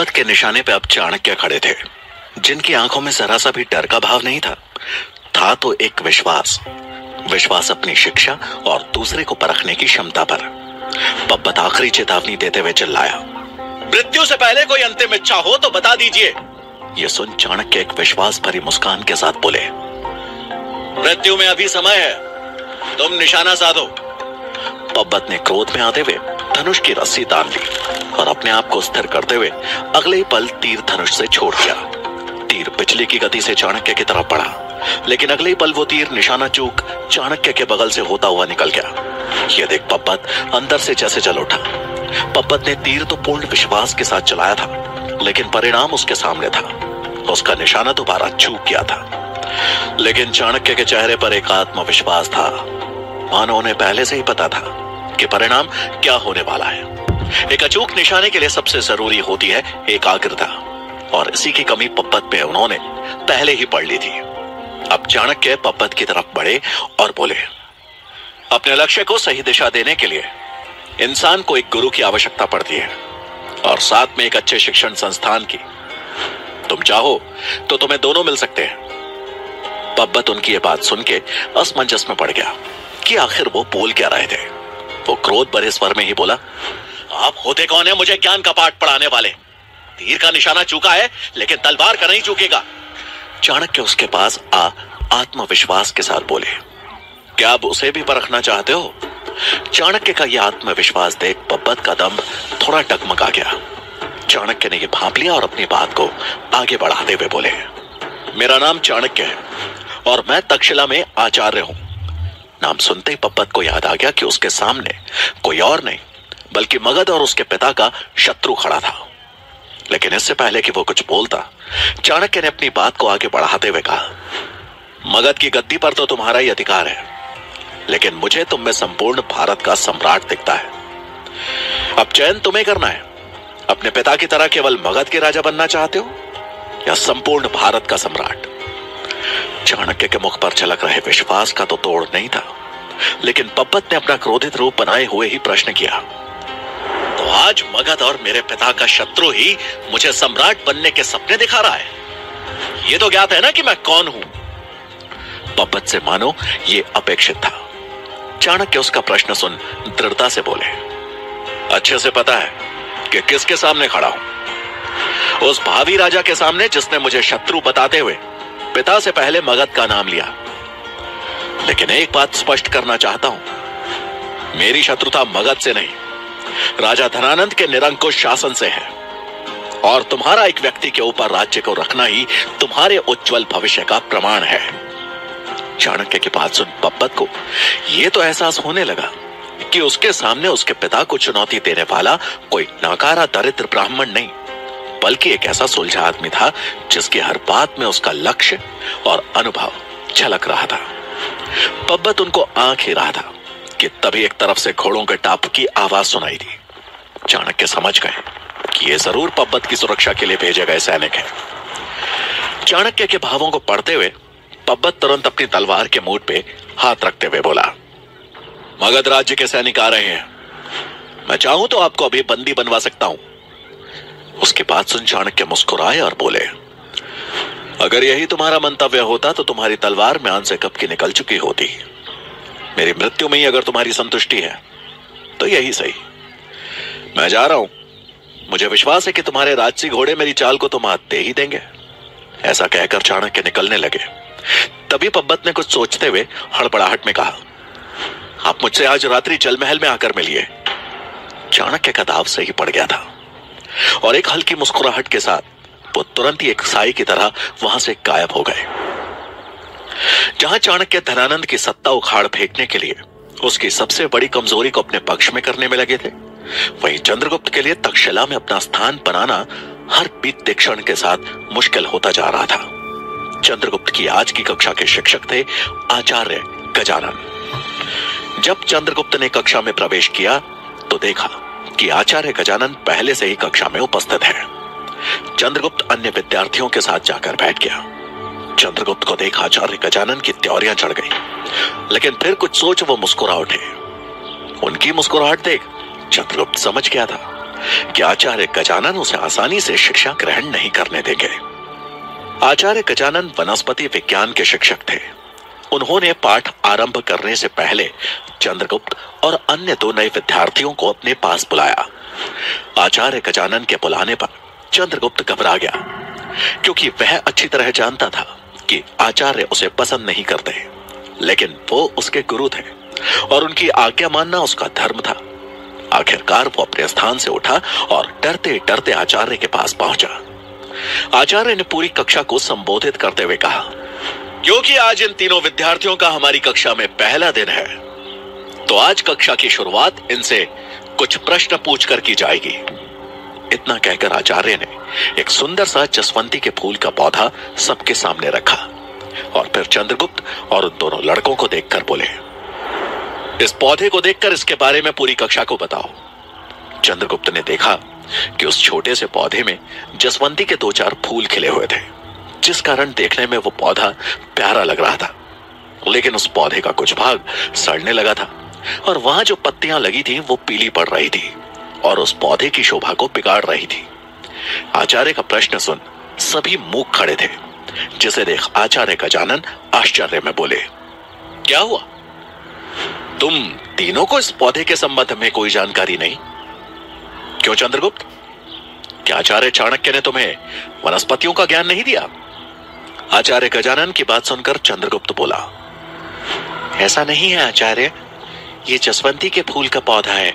पब्बत के निशाने पे अब चाणक्य खड़े थे, जिनकी आंखों में जरा सा भी डर का भाव नहीं था तो एक विश्वास अपनी शिक्षा और दूसरे को परखने की क्षमता पर। पब्बत आखिरी चेतावनी देते हुए चिल्लाया, मृत्यु से पहले कोई अंतिम इच्छा हो तो बता दीजिए। यह सुन चाणक्य एक विश्वास भरी मुस्कान के साथ बोले, मृत्यु में अभी समय है, तुम निशाना साधो। पब्बत ने क्रोध में आते हुए धनुष की रस्सी तान ली और अपने आप को स्थिर करते हुए अगले ही पल तीर धनुष से छोड़ दिया। तीर बिजली की गति से चाणक्य की तरफ बढ़ा, लेकिन अगले ही पल वो तीर निशाना चूक चाणक्य के बगल से होता हुआ निकल गया। यह देख पब्बत अंदर से जैसे जल उठा। पब्बत ने तीर तो पूर्ण विश्वास के साथ चलाया था, लेकिन परिणाम उसके सामने था। उसका निशाना दोबारा चूक गया था, लेकिन चाणक्य के चेहरे पर एक आत्मविश्वास था, मानो उन्हें पहले से ही पता था कि परिणाम क्या होने वाला है। एक अचूक निशाने के लिए सबसे जरूरी होती है एकाग्रता, और इसी की कमी पब्बत में उन्होंने पहले ही पढ़ ली थी। अब चाणक्य पब्बत की तरफ बढ़े और बोले, अपने लक्ष्य को सही दिशा देने के लिए इंसान को एक गुरु की आवश्यकता पड़ती है, और साथ में एक अच्छे शिक्षण संस्थान की। तुम चाहो तो तुम्हें दोनों मिल सकते हैं। पब्बत उनकी ये बात सुन के असमंजस में पड़ गया कि आखिर वो बोल क्या रहे थे। वो क्रोध भरे स्वर में ही बोला, आप होते कौन है मुझे ज्ञान का पाठ पढ़ाने वाले? तीर का निशाना चूका है, लेकिन तलवार का नहीं चूकेगा। चाणक्य उसके पास आत्मविश्वास के साथ बोले, क्या आप उसे भी परखना चाहते हो? चाणक्य का यह आत्मविश्वास देख पब्बत का दम थोड़ा डगमगा गया। चाणक्य ने यह भांप लिया और अपनी बात को आगे बढ़ाते हुए बोले, मेरा नाम चाणक्य है और मैं तक्षशिला में आचार्य हूं। नाम सुनते ही पब्बत को याद आ गया कि उसके सामने कोई और नहीं बल्कि मगध और उसके पिता का शत्रु खड़ा था। लेकिन इससे पहले कि वो कुछ बोलता, चाणक्य ने अपनी बात को आगे बढ़ाते हुए कहा, मगध की गद्दी पर तो तुम्हारा ही अधिकार है, लेकिन मुझे तुम में संपूर्ण भारत का सम्राट दिखता है। अब चयन तुम्हें करना है, अपने पिता की तरह केवल मगध के राजा बनना चाहते हो या संपूर्ण भारत का सम्राट? चाणक्य के मुख पर झलक रहे विश्वास का तो तोड़ नहीं था, लेकिन पब्बत ने अपना क्रोधित रूप बनाए हुए ही प्रश्न किया, तो आज मगध और मेरे पिता का शत्रु ही मुझे सम्राट बनने के सपने दिखा रहा है? ये तो ज्ञात है ना कि मैं कौन हूं? पब्बत से मानो ये अपेक्षित था। चाणक्य उसका प्रश्न सुन दृढ़ता से बोले, अच्छे से पता है कि किसके सामने खड़ा हूं। उस भावी राजा के सामने जिसने मुझे शत्रु बताते हुए पिता से पहले मगध का नाम लिया। लेकिन एक बात स्पष्ट करना चाहता हूं, मेरी शत्रुता मगध से नहीं, राजा धनानंद के निरंकुश शासन से है, और तुम्हारा एक व्यक्ति के ऊपर राज्य को रखना ही तुम्हारे उज्जवल भविष्य का प्रमाण है। चाणक्य की बात सुन पब्बत को यह तो एहसास होने लगा कि उसके सामने उसके पिता को चुनौती देने वाला कोई नाकारा दरिद्र ब्राह्मण नहीं, बल्कि एक ऐसा सुलझा आदमी था जिसकी हर बात में उसका लक्ष्य और अनुभव झलक रहा था। पब्बत उनको आंख ही रहा था कि तभी एक तरफ से घोड़ों के टाप की आवाज सुनाई दी। चाणक्य समझ गए कि ये जरूर पब्बत की सुरक्षा के लिए भेजे गए सैनिक हैं। चाणक्य के भावों को पढ़ते हुए पब्बत तुरंत अपनी तलवार के मूठ पे हाथ रखते हुए बोला, मगध राज्य के सैनिक आ रहे हैं, मैं चाहूं तो आपको अभी बंदी बनवा सकता हूं। उसकी बात सुन चाणक्य मुस्कुराए और बोले, अगर यही तुम्हारा मंतव्य होता तो तुम्हारी तलवार म्यान से कब की निकल चुकी होती। मेरी मृत्यु में ही अगर तुम्हारी संतुष्टि है तो यही सही, मैं जा रहा हूं। मुझे विश्वास है कि तुम्हारे राजसी घोड़े मेरी चाल को तो मात दे ही देंगे। ऐसा कहकर चाणक्य निकलने लगे। तभी पब्बत ने कुछ सोचते हुए हड़बड़ाहट में कहा, आप मुझसे आज रात्रि जल महल में आकर मिलिए। चाणक्य का दाव सही पड़ गया था और एक हल्की मुस्कुराहट के साथ वो तुरंत ही एक साई की तरह वहां से गायब हो गए। जहां चाणक्य धनानंद की सत्ता उखाड़ फेंकने के लिए उसकी सबसे बड़ी कमजोरी को अपने पक्ष में करने में लगे थे, वहीं चंद्रगुप्त के लिए तक्षशिला में अपना स्थान बनाना हर बीतते क्षण के साथ मुश्किल होता जा रहा था। चंद्रगुप्त की आज की कक्षा के शिक्षक थे आचार्य गजानन। जब चंद्रगुप्त ने कक्षा में प्रवेश किया तो देखा कि आचार्य गजानन पहले से ही कक्षा में उपस्थित है। चंद्रगुप्त अन्य विद्यार्थियों के साथ जाकर बैठ गया। चंद्रगुप्त को देख आचार्य गजानन की त्योरियां चढ़ गई, लेकिन फिर कुछ सोच वो मुस्कुरा उठे। उनकी मुस्कुराहट देख चंद्रगुप्त समझ गया था कि आचार्य गजानन उसे आसानी से शिक्षा ग्रहण नहीं करने देंगे। आचार्य गजानन वनस्पति विज्ञान के शिक्षक थे। उन्होंने पाठ आरंभ करने से पहले चंद्रगुप्त और अन्य 2 नए विद्यार्थियों को अपने पास बुलाया। आचार्य गजानन के बुलाने पर चंद्रगुप्त घबरा गया, क्योंकि वह अच्छी तरह जानता था कि आचार्य उसे पसंद नहीं करते, लेकिन वो उसके गुरु थे और उनकी आज्ञा मानना उसका धर्म था। आखिरकार वो अपने स्थान से उठा और डरते डरते आचार्य के पास पहुंचा। आचार्य ने पूरी कक्षा को संबोधित करते हुए कहा, क्योंकि आज इन तीनों विद्यार्थियों का हमारी कक्षा में पहला दिन है, तो आज कक्षा की शुरुआत इनसे कुछ प्रश्न पूछकर की जाएगी। इतना कहकर आचार्य ने एक सुंदर सा जसवंती के फूल का पौधा सबके सामने रखा और फिर चंद्रगुप्त और उन दोनों लड़कों को देखकर बोले, इस पौधे को देखकर इसके बारे में पूरी कक्षा को बताओ। चंद्रगुप्त ने देखा कि उस छोटे से पौधे में जसवंती के 2-4 फूल खिले हुए थे, जिस कारण देखने में वो पौधा प्यारा लग रहा था। लेकिन उस पौधे का कुछ भाग सड़ने लगा था और वहां जो पत्तियां लगी थी वो पीली पड़ रही थी और उस पौधे की शोभा को बिगाड़ रही थी। आचार्य का प्रश्न सुन सभी मूक खड़े थे, जिसे देख आचार्य गजानन आश्चर्य में बोले, क्या हुआ? तुम तीनों को इस पौधे के संबंध में कोई जानकारी नहीं? क्यों चंद्रगुप्त, क्या आचार्य चाणक्य ने तुम्हें वनस्पतियों का ज्ञान नहीं दिया? आचार्य गजानन की बात सुनकर चंद्रगुप्त बोला, ऐसा नहीं है आचार्य, ये जसवंती के फूल का पौधा है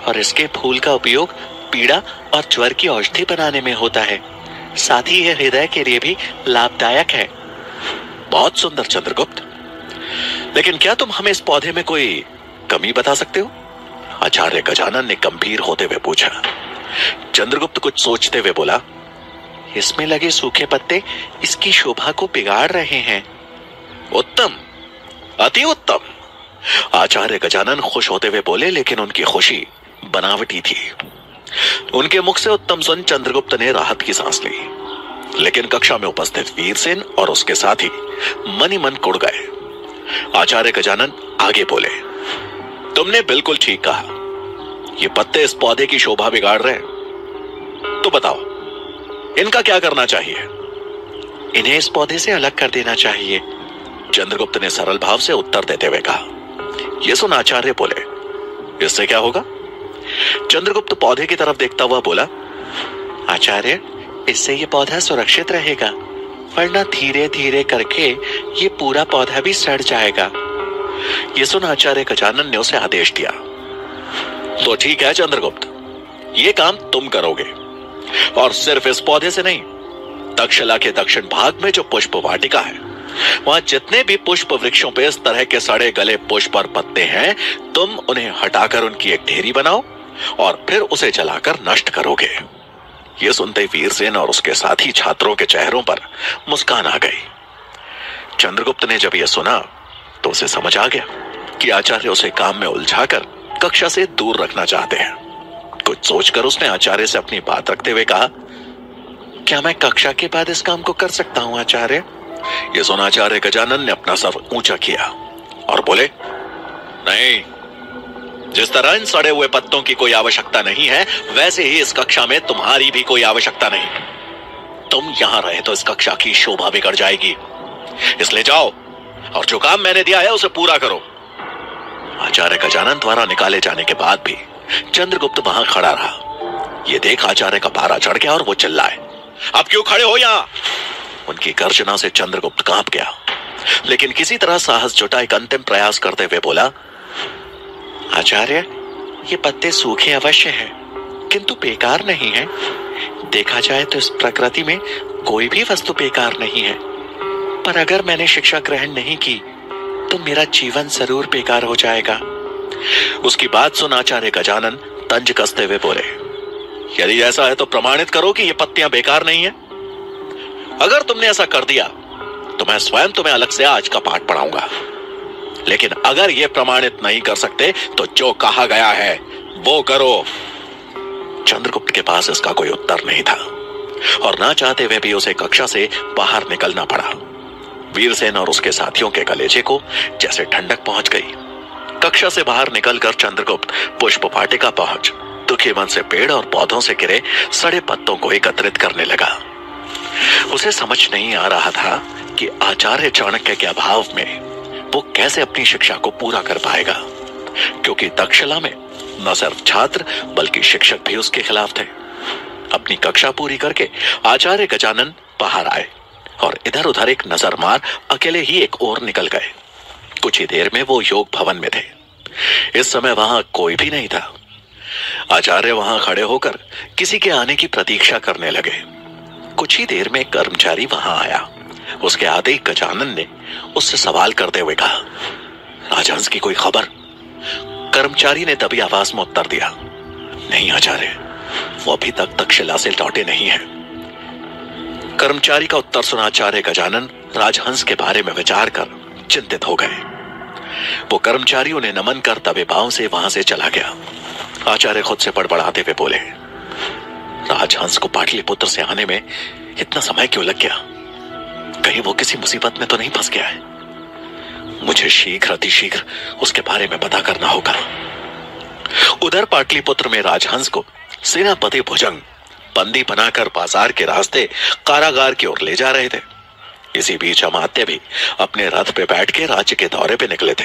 और इसके फूल का उपयोग पीड़ा और ज्वर की औषधि बनाने में होता है। साथ ही यह हृदय के लिए भी लाभदायक है। बहुत सुंदर चंद्रगुप्त, लेकिन क्या तुम हमें इस पौधे में कोई कमी बता सकते हो? आचार्य गजानन ने गंभीर होते हुए पूछा। चंद्रगुप्त कुछ सोचते हुए बोला, इसमें लगे सूखे पत्ते इसकी शोभा को बिगाड़ रहे हैं। उत्तम, अति उत्तम। आचार्य गजानन खुश होते हुए बोले, लेकिन उनकी खुशी बनावटी थी। उनके मुख से उत्तम सुन चंद्रगुप्त ने राहत की सांस ली, लेकिन कक्षा में उपस्थित वीरसेन और उसके साथी मन ही मन कुढ़ गए। आचार्य गजानन आगे बोले, तुमने बिल्कुल ठीक कहा, ये पत्ते इस पौधे की शोभा बिगाड़ रहे हैं। तो बताओ, इनका क्या करना चाहिए? इन्हें इस पौधे से अलग कर देना चाहिए, चंद्रगुप्त ने सरल भाव से उत्तर देते हुए कहा। यह सुन आचार्य बोले, इससे क्या होगा? चंद्रगुप्त पौधे की तरफ देखता हुआ बोला, आचार्य, इससे ये पौधा सुरक्षित रहेगा, वरना धीरे धीरे करके ये पूरा पौधा भी सड़ जाएगा। ये सुन आचार्य गजानन ने उसे आदेश दिया, तो ठीक है चंद्रगुप्त, ये काम तुम करोगे, और सिर्फ इस पौधे से नहीं, तक्षशिला के दक्षिण भाग में जो पुष्प वाटिका है, वहां जितने भी पुष्प वृक्षों पे इस तरह के सड़े गले पुष्प और पत्ते हैं, तुम उन्हें हटाकर उनकी एक ढेरी बनाओ और फिर उसे जलाकर नष्ट करोगे। यह सुनते ही वीरसेन और उसके साथी छात्रों के चेहरों पर मुस्कान आ गई। चंद्रगुप्त ने जब यह सुना तो उसे समझ आ गया कि आचार्य उसे काम में उलझाकर कक्षा से दूर रखना चाहते हैं। कुछ सोचकर उसने आचार्य से अपनी बात रखते हुए कहा, क्या मैं कक्षा के बाद इस काम को कर सकता हूं आचार्य? यह सुन आचार्य गजानन ने अपना सर ऊंचा किया और बोले, नहीं, जिस तरह इन सड़े हुए पत्तों की कोई आवश्यकता नहीं है, वैसे ही इस कक्षा में तुम्हारी भी कोई आवश्यकता नहीं। तुम यहां रहे तो इस कक्षा की शोभा बिगड़ जाएगी, इसलिए जाओ और जो काम मैंने दिया है उसे पूरा करो। आचार्य गजानन द्वारा निकाले जाने के बाद भी चंद्रगुप्त वहां खड़ा रहा। यह देख आचार्य का पारा चढ़ गया और वो चिल्लाए, अब क्यों खड़े हो यहां? उनकी गर्जना से चंद्रगुप्त कांप गया, लेकिन किसी तरह साहस जुटा एक अंतिम प्रयास करते हुए बोला, आचार्य, ये पत्ते सूखे अवश्य हैं, किंतु बेकार नहीं है। देखा जाए तो इस प्रकृति में कोई भी वस्तु बेकार नहीं है, पर अगर मैंने शिक्षा ग्रहण नहीं की तो मेरा जीवन जरूर बेकार हो जाएगा। उसकी बात सुन आचार्य गजानन तंज कसते हुए बोले, यदि ऐसा है तो प्रमाणित करो कि ये पत्तियां बेकार नहीं है। अगर तुमने ऐसा कर दिया तो मैं स्वयं तुम्हें अलग से आज का पाठ पढ़ाऊंगा, लेकिन अगर यह प्रमाणित नहीं कर सकते तो जो कहा गया है वो करो। चंद्रगुप्त के पास इसका कोई उत्तर नहीं था और ना चाहते हुए भी उसे कक्षा से बाहर निकलना पड़ा। वीरसेन और उसके साथियों के कलेजे को जैसे ठंडक पहुंच गई। कक्षा से बाहर निकलकर चंद्रगुप्त पुष्प वाटिका पहुंच दुखी मन से पेड़ और पौधों से गिरे सड़े पत्तों को एकत्रित करने लगा। उसे समझ नहीं आ रहा था कि आचार्य चाणक्य के अभाव में वो कैसे अपनी शिक्षा को पूरा कर पाएगा, क्योंकि तक्षशिला में न सिर्फ छात्र बल्कि शिक्षक भी उसके खिलाफ थे। अपनी कक्षा पूरी करके आचार्य गजानन बाहर आए और इधर उधर एक नजर मार अकेले ही एक ओर निकल गए। कुछ ही देर में वो योग भवन में थे। इस समय वहां कोई भी नहीं था। आचार्य वहां खड़े होकर किसी के आने की प्रतीक्षा करने लगे। कुछ ही देर में कर्मचारी वहां आया। उसके आते ही गजानन ने उससे सवाल करते हुए कहा, राजहंस की कोई खबर? कर्मचारी ने तभी आवाज में उत्तर दिया, नहीं आचार्य, वो अभी तक तक्षशिला से लौटे नहीं है। कर्मचारी का उत्तर सुना आचार्य गजानन राजहंस के बारे में विचार कर चिंतित हो गए। वो कर्मचारी उन्हें नमन कर दबे पांव से वहां से चला गया। आचार्य खुद से बड़बड़ाते हुए बोले, राजहंस को पाटलिपुत्र से आने में इतना समय क्यों लग गया? कहीं वो किसी मुसीबत में तो नहीं फंस गया है? मुझे शीघ्र अतिशीघ्र उसके बारे में पता करना होगा। उधर पाटलिपुत्र में राजहंस को सेनापति भुजंग बंदी बनाकर बाजार के रास्ते कारागार की ओर ले जा रहे थे। इसी बीच अमात्य भी अपने रथ पे बैठ के राज्य के दौरे पे निकले थे।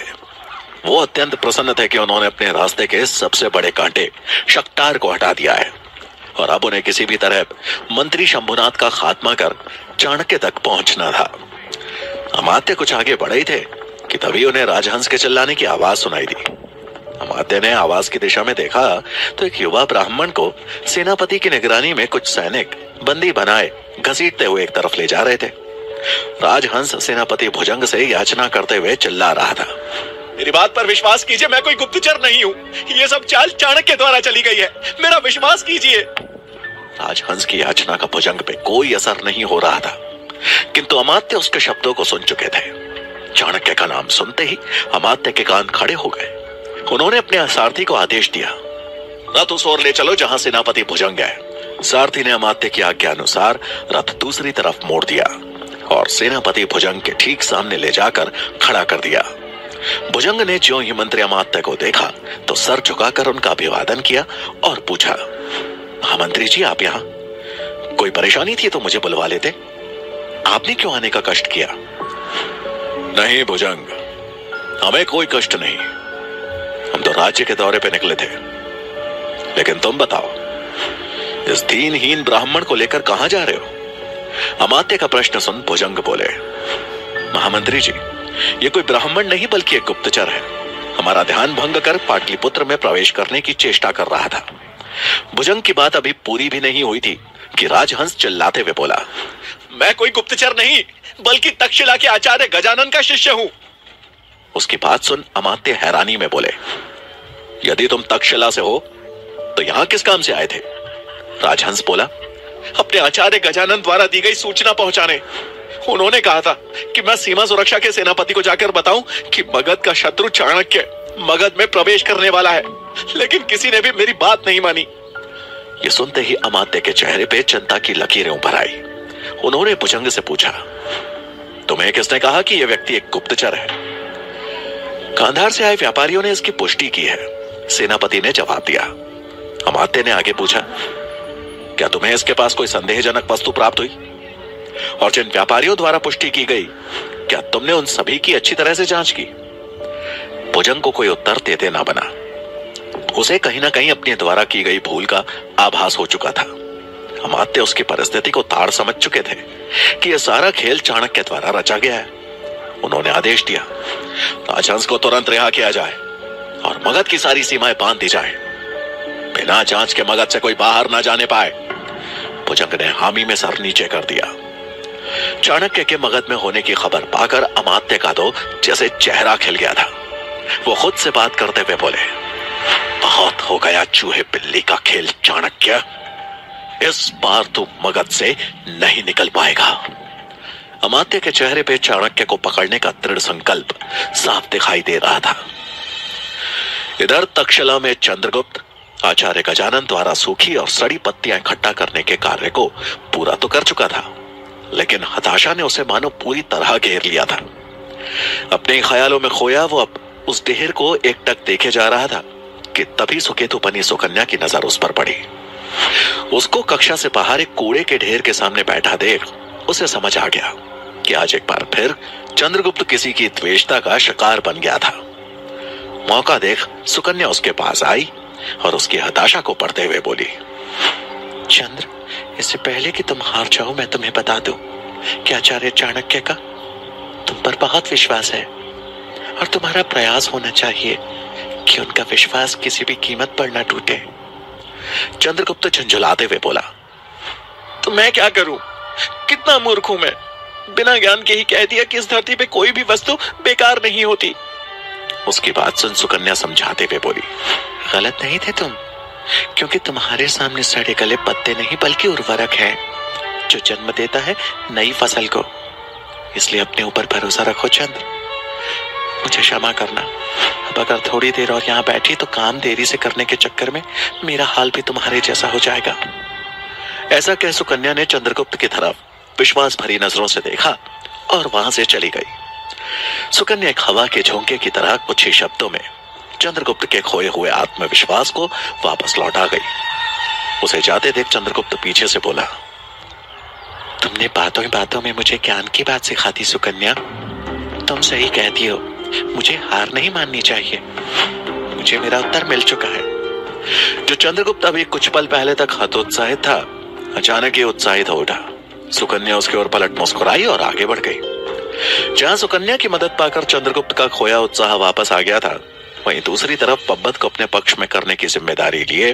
वो अत्यंत प्रसन्न थे कि उन्होंने अपने रास्ते के सबसे बड़े कांटे शक्टार को हटा दिया है और अब उन्हें किसी भी तरह मंत्री शंभुनाथ का खात्मा कर चाणक्य तक पहुंचना था। अमात्य कुछ आगे बढ़े ही थे कि तभी उन्हें राजहंस के चिल्लाने की आवाज सुनाई दी। अमात्य ने आवाज की दिशा में देखा तो एक युवा ब्राह्मण को सेनापति की निगरानी में कुछ सैनिक बंदी बनाए घसीटते हुए एक तरफ ले जा रहे थे। राजहंस सेनापति भुजंग से याचना करते हुए चिल्ला रहा था, मेरी बात पर विश्वास कीजिए, मैं कोई गुप्तचर नहीं हूँ। ये सब चाल चाणक्य द्वारा चली गई है, मेरा विश्वास कीजिए। राजहंस की याचना का भुजंग पे कोई असर नहीं हो रहा था, किंतु अमात्य उसके शब्दों को सुन चुके थे। चाणक्य का नाम सुनते ही अमात्य के कान खड़े हो गए। उन्होंने अपने सारथी को आदेश दिया, रथ उस ओर ले चलो जहां सेनापति भुजंग है। सारथी ने अमात्य की आज्ञा अनुसार रथ दूसरी तरफ मोड़ दिया और सेनापति भुजंग के ठीक सामने ले जाकर खड़ा कर दिया। भुजंग ने ज्यों ही मंत्री अमात्य को देखा तो सर झुकाकर उनका अभिवादन किया और पूछा, महामंत्री जी, आप यहाँ? कोई परेशानी थी तो मुझे बुलवा लेते, आपने क्यों आने का कष्ट किया? नहीं भुजंग, हमें कोई कष्ट नहीं, हम तो राज्य के दौरे पे निकले थे। लेकिन तुम बताओ, इस दीनहीन ब्राह्मण को लेकर कहां जा रहे हो? अमात्य का प्रश्न सुन भुजंग बोले, महामंत्री जी, ये कोई ब्राह्मण नहीं बल्कि एक गुप्तचर है। हमारा ध्यान भंग कर पाटलिपुत्र में प्रवेश करने की चेष्टा कर रहा था। भुजंग की बात अभी पूरी भी नहीं हुई थी कि राजहंस चिल्लाते हुए बोला, मैं कोई गुप्तचर नहीं बल्कि तक्षशिला के आचार्य गजानन का शिष्य हूं। उसकी बात सुन अमात्य हैरानी में बोले, यदि तुम तक्षशिला से हो तो यहां किस काम से आए थे? राजहंस बोला, अपने आचार्य गजानन द्वारा दी गई सूचना पहुंचाने। उन्होंने कहा था कि मैं सीमा सुरक्षा के सेनापति को जाकर बताऊं कि मगध का शत्रु चाणक्य मगध में प्रवेश करने वाला है, लेकिन किसी ने भी मेरी बात नहीं मानी। ये सुनते ही अमात्य के चेहरे पे चिंता की लकीरें उभर आई। उन्होंने भुजंग से पूछा, तुम्हें किसने कहा कि यह व्यक्ति एक गुप्तचर है? गांधार से आए व्यापारियों ने इसकी पुष्टि की है, सेनापति ने जवाब दिया। अमात्य ने आगे पूछा, क्या तुम्हें इसके पास कोई संदेहजनक वस्तु प्राप्त हुई? और जिन व्यापारियों द्वारा पुष्टि की गई, क्या तुमने उन सभी की अच्छी तरह से जांच की? भुजंग को कोई उत्तर देते ना बना। उसे कहीं ना कहीं अपने द्वारा की गई भूल का आभास हो चुका था। अमात्य उसकी परिस्थिति को ताड़ समझ चुके थे कि यह सारा खेल चाणक्य द्वारा रचा गया है। उन्होंने आदेश दिया, राजहंस को तुरंत रिहा किया जाए और मगध की सारी सीमाएं बांध दी जाए। बिना जांच के मगध से कोई बाहर ना जाने पाए। भुजंग ने हामी में सर नीचे कर दिया। चाणक्य के मगध में होने की खबर पाकर अमात्य का तो जैसे चेहरा खिल गया था। वो खुद से बात करते हुए बोले, बहुत हो गया चूहे बिल्ली का खेल चाणक्य, इस बार तू मगध से नहीं निकल पाएगा। अमात्य के चेहरे पे चाणक्य को पकड़ने का दृढ़ संकल्प साफ दिखाई दे रहा था। इधर तक्षशिला में चंद्रगुप्त आचार्य गजानन द्वारा सूखी और सड़ी पत्तियां इकट्ठा करने के कार्य को पूरा तो कर चुका था, लेकिन हताशा ने उसे मानो पूरी तरह घेर लिया था। अपने ख्यालों में खोया वो अब उस ढेर को एकटक देखे जा रहा था कि तभी सुकेतु बनी सुकन्या की नजर उस पर पड़ी। उसको कक्षा से बाहर एक कूड़े के ढेर के सामने बैठा देख उसे समझ आ गया कि आज एक बार फिर चंद्रगुप्त किसी की द्वेषता का शिकार बन गया था। मौका देख सुकन्या उसके पास आई और उसकी हताशा को पढ़ते हुए बोली, चंद्र, इससे पहले कि तुम हार जाओ मैं तुम्हें बता दूं कि आचार्य चाणक्य का तुम पर बहुत विश्वास है और तुम्हारा प्रयास होना चाहिए कि उनका विश्वास किसी भी कीमत पर न टूटे। चंद्रगुप्त झंझुलाते हुए बोला, तो मैं क्या करूं? कितना मूर्ख हूं मैं। बिना ज्ञान के ही कह दिया कि इस धरती पे कोई भी वस्तु बेकार नहीं होती। उसकी बात सुन सुकन्या समझाते हुए बोली, गलत नहीं थे तुम, क्योंकि तुम्हारे सामने सड़े गले पत्ते नहीं बल्कि उर्वरक है जो जन्म देता है नई फसल को। इसलिए अपने ऊपर भरोसा रखो चंद्र। मुझे क्षमा करना, अब अगर थोड़ी देर और यहाँ बैठी तो काम देरी से करने के चक्कर में मेरा हाल भी तुम्हारे जैसा हो जाएगा। ऐसा कह सुकन्या ने चंद्रगुप्त की तरफ विश्वास भरी नजरों से देखा और वहां से चली गई। सुकन्या एक हवा के झोंके की तरह कुछ ही शब्दों में चंद्रगुप्त के खोए हुए आत्मविश्वास को वापस लौटा गई। उसे जाते देख चंद्रगुप्त पीछे से बोला, तुमने बातों ही बातों में मुझे ज्ञान की बात सिखाती सुकन्या। तुम सही कहती हो, मुझे हार नहीं माननी चाहिए। मुझे मेरा उत्तर मिल चुका है। जो चंद्रगुप्त अभी कुछ पल पहले तक हतोत्साहित था, अचानक ही उत्साहित हो उठा। सुकन्या उसके ओर पलट मुस्कुराई और आगे बढ़ गई। जहां सुकन्या की मदद पाकर चंद्रगुप्त का खोया उत्साह वापस आ गया था, वहीं दूसरी तरफ पब्बत को अपने पक्ष में करने की जिम्मेदारी लिए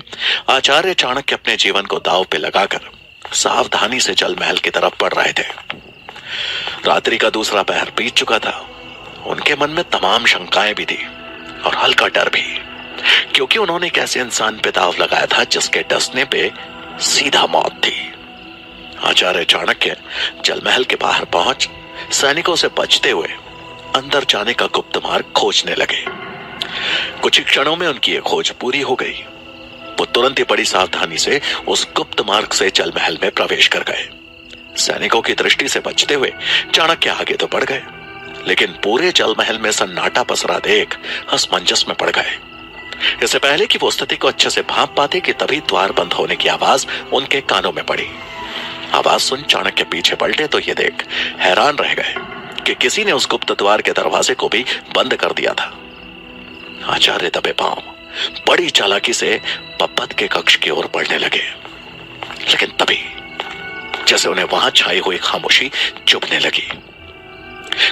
आचार्य चाणक्य अपने जीवन को दांव पे लगाकर सावधानी से जल महल की तरफ बढ़ रहे थे। रात्रि का दूसरा पहर बीत चुका था। उनके मन में तमाम शंकाएं भी थी और हल्का डर भी, क्योंकि उन्होंने एक ऐसे इंसान पे दांव लगाया था जिसके डसने पे सीधा मौत थी। आचार्य चाणक्य जल महल के बाहर पहुंच सैनिकों से बचते हुए अंदर जाने का गुप्त मार्ग खोजने लगे। कुछ ही क्षणों में उनकी ये खोज पूरी हो गई। वो तुरंत ही बड़ी सावधानी से उस गुप्त मार्ग से जल महल में प्रवेश कर गए। सैनिकों की दृष्टि से बचते हुए चाणक्य आगे तो बढ़ गए, लेकिन पूरे जल महल में सन्नाटा पसरा देख असमंजस में पड़ गए। इससे पहले कि वो स्थिति को अच्छे से भांप पाते कि तभी द्वार बंद होने की आवाज उनके कानों में पड़ी। आवाज सुन चाणक्य पीछे पलटे तो ये देख हैरान रह गए कि किसी ने उस गुप्त द्वार के दरवाजे को भी बंद कर दिया था। आचार्य दबे पांव बड़ी चालाकी से पब्बत के कक्ष की ओर बढ़ने लगे, लेकिन तभी जैसे उन्हें वहां छाई हुई खामोशी चुभने लगी।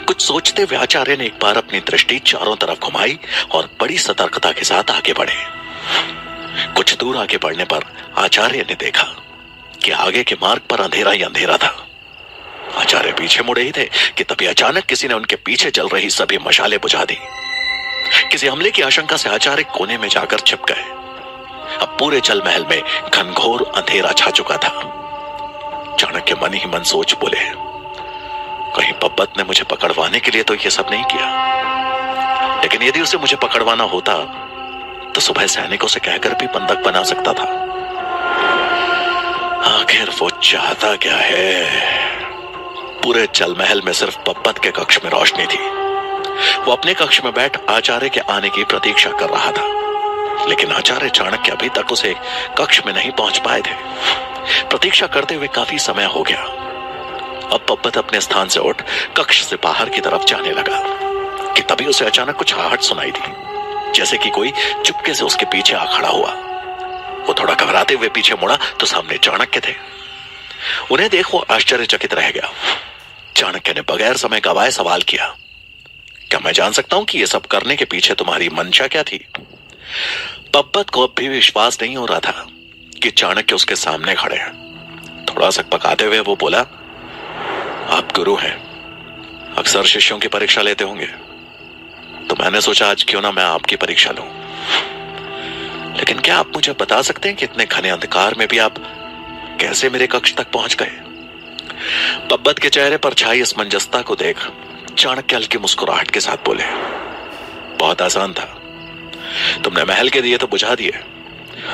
कुछ सोचते हुए आचार्य ने एक बार अपनी दृष्टि चारों तरफ घुमाई और बड़ी सतर्कता के साथ आगे बढ़े। कुछ दूर आगे बढ़ने पर आचार्य ने देखा कि आगे के मार्ग पर अंधेरा ही अंधेरा था। आचार्य पीछे मुड़े ही थे कि तभी अचानक किसी ने उनके पीछे जल रही सभी मशालें बुझा दी। किसी हमले की आशंका से आचार्य कोने में जाकर छिप गए। अब पूरे जल महल में घनघोर अंधेरा छा चुका था। चाणक्य मन ही मन सोच बोले, कहीं पब्बत ने मुझे पकड़वाने के लिए तो ये सब नहीं किया, लेकिन यदि उसे मुझे पकड़वाना होता तो सुबह सैनिकों से कहकर भी बंधक बना सकता था। आखिर वो चाहता क्या है? पूरे जल महल में सिर्फ पब्बत के कक्ष में रोशनी थी। वो अपने कक्ष में बैठ आचार्य के आने की प्रतीक्षा कर रहा था, लेकिन आचार्य चाणक्य अभी तक उसे कक्ष में नहीं पहुंच पाए थे। प्रतीक्षा करते हुए काफी समय हो गया। अब पब्बत अपने स्थान से उठ कक्ष से बाहर की तरफ जाने लगा कि तभी उसे अचानक कुछ आहट सुनाई दी, जैसे कि कोई चुपके से उसके पीछे आ खड़ा हुआ। वो थोड़ा घबराते हुए पीछे मुड़ा तो सामने चाणक्य थे। उन्हें देख वो आश्चर्यचकित रह गया। चाणक्य ने बगैर समय गवाए सवाल किया, क्या मैं जान सकता हूं कि ये सब करने के पीछे तुम्हारी मंशा क्या थी? पब्बत को अब भी विश्वास नहीं हो रहा था कि चाणक्य उसके सामने खड़े हैं। थोड़ा सा पकाते हुए वो बोला, आप गुरु हैं, अक्सर शिष्यों की परीक्षा लेते होंगे, तो मैंने सोचा आज क्यों ना मैं आपकी परीक्षा लूं। लेकिन क्या आप मुझे बता सकते हैं कि इतने घने अंधकार में भी आप कैसे मेरे कक्ष तक पहुंच गए? पब्बत के चेहरे पर छाई असमंजसता को देख चाणक्य हल्की मुस्कुराहट के साथ बोले, बहुत आसान था। तुमने महल के दिए तो बुझा दिए,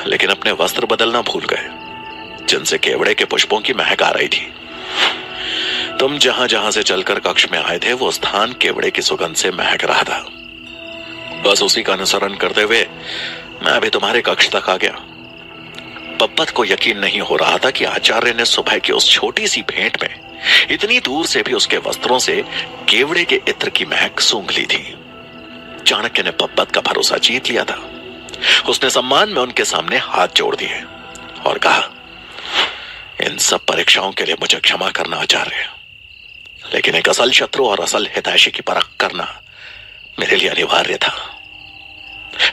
लेकिन अपने वस्त्र बदलना भूल गए, जिनसे केवड़े के पुष्पों की महक आ रही थी। तुम जहां जहां से चलकर कक्ष में आए थे वो स्थान केवड़े की सुगंध से महक रहा था। बस उसी का अनुसरण करते हुए मैं अभी तुम्हारे कक्ष तक आ गया। पप्पत को यकीन नहीं हो रहा था कि आचार्य ने सुबह की उस छोटी सी भेंट में इतनी दूर से भी उसके वस्त्रों से केवड़े के इत्र की महक सूंघ ली थी। चाणक्य ने पप्पत का भरोसा जीत लिया था। उसने सम्मान में उनके सामने हाथ जोड़ दिए और कहा, इन सब परीक्षाओं के लिए मुझे क्षमा करना आचार्य, लेकिन एक असल शत्रु और असल हितैषी की परख करना मेरे लिए अनिवार्य था।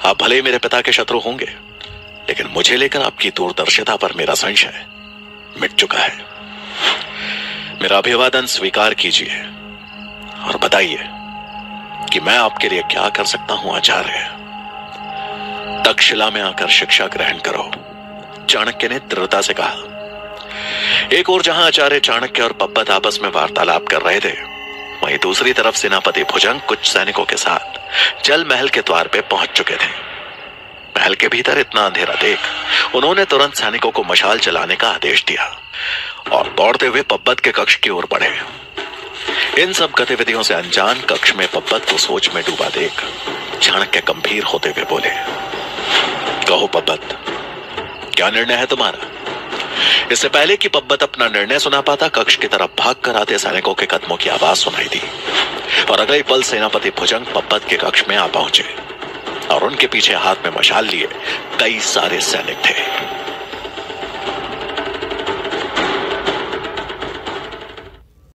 आप भले ही मेरे पिता के शत्रु होंगे, लेकिन मुझे लेकर आपकी दूरदर्शिता पर मेरा संशय मिट चुका है। मेरा अभिवादन स्वीकार कीजिए और बताइए कि मैं आपके लिए क्या कर सकता हूं आचार्य। तक्षशिला में आकर शिक्षा ग्रहण करो, चाणक्य ने दृढ़ता से कहा। एक ओर जहां आचार्य चाणक्य और पप्पत आपस में वार्तालाप कर रहे थे, वहीं दूसरी तरफ सेनापति भुजंग कुछ सैनिकों के साथ जल महल के द्वार पे पहुंच चुके थे। महल के भीतर इतना अंधेरा देख उन्होंने तुरंत सैनिकों को मशाल जलाने का आदेश दिया और दौड़ते हुए पप्पत के कक्ष की ओर बढ़े। इन सब गतिविधियों से अनजान कक्ष में पप्पत को सोच में डूबा देख चाणक्य गंभीर होते हुए बोले, कहो पप्पत, क्या निर्णय है तुम्हारा? इससे पहले कि पप्पत अपना निर्णय सुना पाता, कक्ष की तरफ भाग कर आते सैनिकों के कदमों की आवाज सुनाई दी और अगले पल सेनापति भुजंग पप्पत के कक्ष में आ पहुंचे और उनके पीछे हाथ में मशाल लिए कई सारे सैनिक थे।